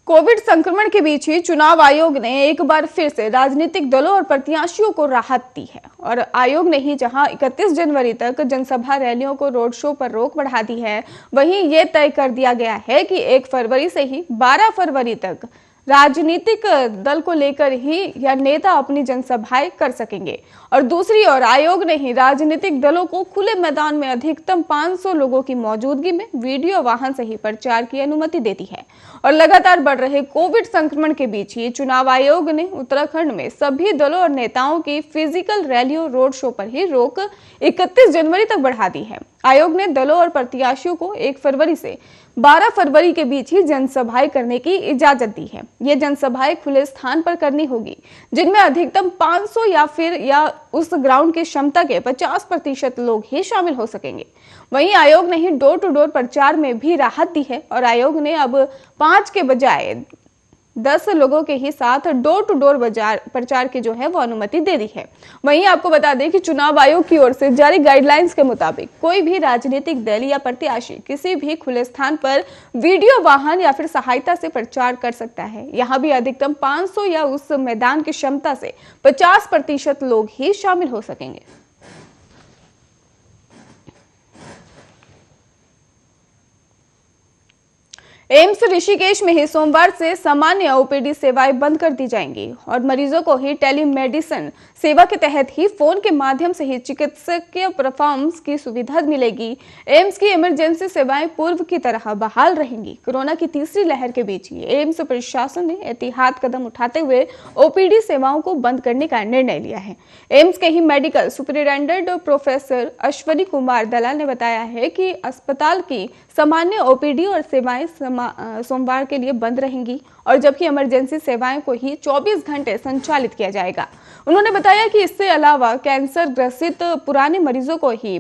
Covid संक्रमण के बीच ही चुनाव आयोग ने एक बार फिर से राजनीतिक दलों और प्रत्याशियों को राहत दी है। और आयोग ने ही जहां 31 जनवरी तक जनसभा रैलियों को रोड शो पर रोक बढ़ा दी है, वहीं ये तय कर दिया गया है कि 1 फरवरी से ही 12 फरवरी तक राजनीतिक दल को लेकर ही या नेता अपनी जनसभाएं कर सकेंगे। और दूसरी ओर आयोग ने ही राजनीतिक दलों को खुले मैदान में अधिकतम 500 लोगों की मौजूदगी में वीडियो वाहन से ही प्रचार की अनुमति दे दी है। और लगातार बढ़ रहे कोविड संक्रमण के बीच ही चुनाव आयोग ने उत्तराखंड में सभी दलों और नेताओं की फिजिकल रैलियों रोड शो पर ही रोक 31 जनवरी तक बढ़ा दी है। आयोग ने दलों और प्रत्याशियों को 1 फरवरी से 12 फरवरी के बीच ही जनसभाएं करने की इजाजत दी है। ये जनसभाएं खुले स्थान पर करनी होगी, जिनमें अधिकतम 500 या उस ग्राउंड की क्षमता के 50% लोग ही शामिल हो सकेंगे। वहीं आयोग ने ही डोर टू डोर प्रचार में भी राहत दी है और आयोग ने अब 5 के बजाय 10 लोगों के ही साथ डोर टू डोर प्रचार की जो है वो अनुमति दे दी है। वहीं आपको बता दें कि चुनाव आयोग की ओर से जारी गाइडलाइंस के मुताबिक कोई भी राजनीतिक दल या प्रत्याशी किसी भी खुले स्थान पर वीडियो वाहन या फिर सहायता से प्रचार कर सकता है। यहाँ भी अधिकतम 500 या उस मैदान की क्षमता से 50% लोग ही शामिल हो सकेंगे। एम्स ऋषिकेश में ही सोमवार से सामान्य ओपीडी सेवाएं बंद कर दी जाएंगी और मरीजों को ही टेलीमेडिसिन सेवा के तहत ही फोन के माध्यम से ही चिकित्सकीय परफॉर्मेंस की सुविधा मिलेगी। एम्स की इमरजेंसी सेवाएं पूर्व की तरह बहाल रहेंगी। कोरोना की तीसरी लहर के बीच ही एम्स प्रशासन ने एहतियात कदम उठाते हुए ओपीडी सेवाओं को बंद करने का निर्णय लिया है। एम्स के ही medical superintendent professor Ashwani Kumar Dalal ने बताया है कि अस्पताल की सामान्य ओपीडी और सेवाएं सोमवार के लिए बंद रहेंगी और जबकि इमरजेंसी सेवाएं को ही 24 घंटे संचालित किया जाएगा। उन्होंने बताया कि इससे अलावा कैंसर ग्रसित पुराने मरीजों को ही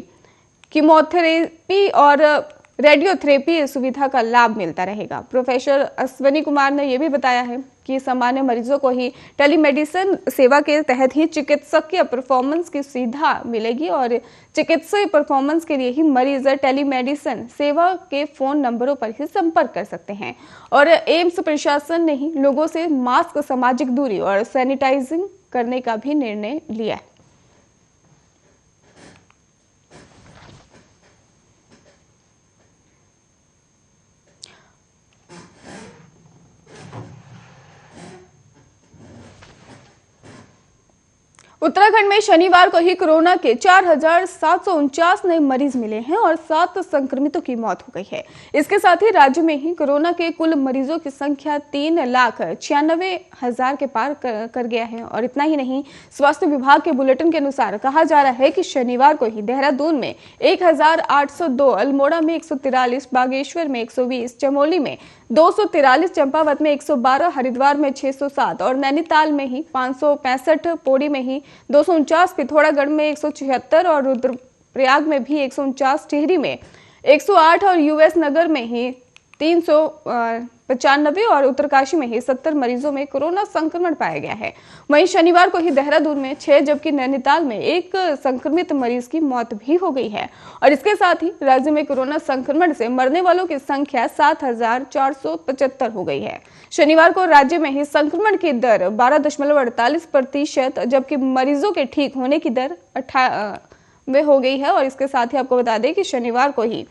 कीमोथेरेपी और रेडियोथेरेपी सुविधा का लाभ मिलता रहेगा। प्रोफेसर अश्वनी कुमार ने यह भी बताया है कि सामान्य मरीजों को ही टेलीमेडिसिन सेवा के तहत ही चिकित्सकीय परफॉर्मेंस की सुविधा मिलेगी और चिकित्सीय परफॉर्मेंस के लिए ही मरीज टेलीमेडिसिन सेवा के फोन नंबरों पर ही संपर्क कर सकते हैं। और एम्स प्रशासन ने ही लोगों से मास्क, सामाजिक दूरी और सैनिटाइजिंग करने का भी निर्णय लिया है। उत्तराखंड में शनिवार को ही कोरोना के 4,749 नए मरीज मिले हैं और 7 संक्रमितों की मौत हो गई है। इसके साथ ही राज्य में ही कोरोना के कुल मरीजों की संख्या 3,96,000 के पार कर गया है। और इतना ही नहीं, स्वास्थ्य विभाग के बुलेटिन के अनुसार कहा जा रहा है कि शनिवार को ही देहरादून में 1,802, अल्मोड़ा में 143, बागेश्वर में 120, चमोली में 243, चंपावत में 112, हरिद्वार में 607 और नैनीताल में ही 565, पौड़ी में ही 249, पिथौरागढ़ में 176 और रुद्रप्रयाग में भी 149, टिहरी में 108 और यूएस नगर में ही 395 और उत्तरकाशी में ही 70 मरीजों में कोरोना संक्रमण पाया गया है। वहीं शनिवार को ही देहरादून में 6 जबकि नैनीताल में 1 संक्रमित मरीज की मौत भी हो गई है। और इसके साथ ही राज्य में कोरोना संक्रमण से मरने वालों की संख्या 7,475 हो गई है। शनिवार को राज्य में ही संक्रमण की दर 12.48%, जबकि मरीजों के ठीक होने की दर 98 हो गई है। और इसके साथ ही आपको बता दें कि शनिवार को ही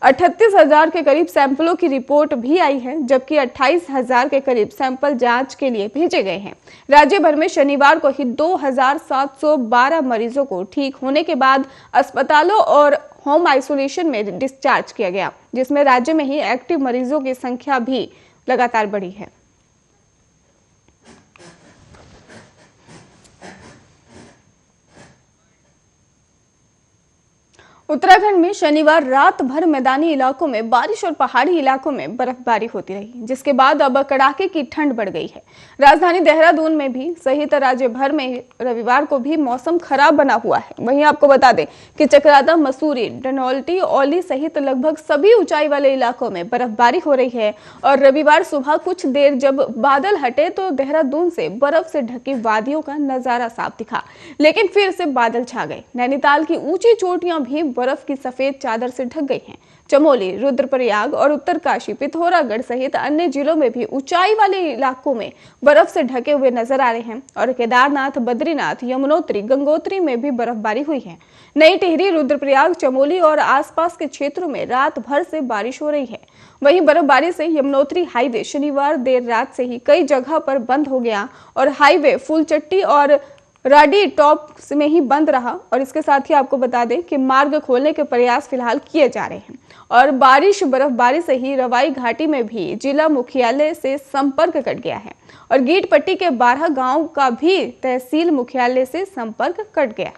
38,000 के करीब सैंपलों की रिपोर्ट भी आई है, जबकि 28,000 के करीब सैंपल जांच के लिए भेजे गए हैं। राज्य भर में शनिवार को ही 2,712 मरीजों को ठीक होने के बाद अस्पतालों और होम आइसोलेशन में डिस्चार्ज किया गया, जिसमें राज्य में ही एक्टिव मरीजों की संख्या भी लगातार बढ़ी है। उत्तराखंड में शनिवार रात भर मैदानी इलाकों में बारिश और पहाड़ी इलाकों में बर्फबारी होती रही, जिसके बाद अब कड़ाके की ठंड बढ़ गई है। राजधानी देहरादून में भी सहित राज्य भर में रविवार को भी मौसम खराब बना हुआ है। वहीं आपको बता दें कि चकराता, मसूरी, डनौल्टी, औली सहित लगभग सभी ऊंचाई वाले इलाकों में बर्फबारी हो रही है। और रविवार सुबह कुछ देर जब बादल हटे तो देहरादून से बर्फ से ढकी वादियों का नजारा साफ दिखा, लेकिन फिर से बादल छा गए। नैनीताल की ऊंची चोटियां भी बर्फ की सफेद चादर से ढक गई हैं। चमोली, रुद्रप्रयाग और उत्तरकाशी, पिथौरागढ़ सहित अन्य जिलों में भी ऊंचाई वाले इलाकों में बर्फ से ढके हुए नजर आ रहे हैं और केदारनाथ, बद्रीनाथ, यमुनोत्री, गंगोत्री में भी बर्फबारी हुई है। नई टिहरी, रुद्रप्रयाग, चमोली और आसपास के क्षेत्रों में रात भर से बारिश हो रही है। वहीं बर्फबारी से यमुनोत्री हाईवे शनिवार देर रात से ही कई जगह पर बंद हो गया और हाईवे फूलचट्टी और राडी टॉप में ही बंद रहा। और इसके साथ ही आपको बता दें कि मार्ग खोलने के प्रयास फिलहाल किए जा रहे हैं। और बर्फबारी से ही रवाई घाटी में भी जिला मुख्यालय से संपर्क कट गया है और गीट पट्टी के 12 गांव का भी तहसील मुख्यालय से संपर्क कट गया।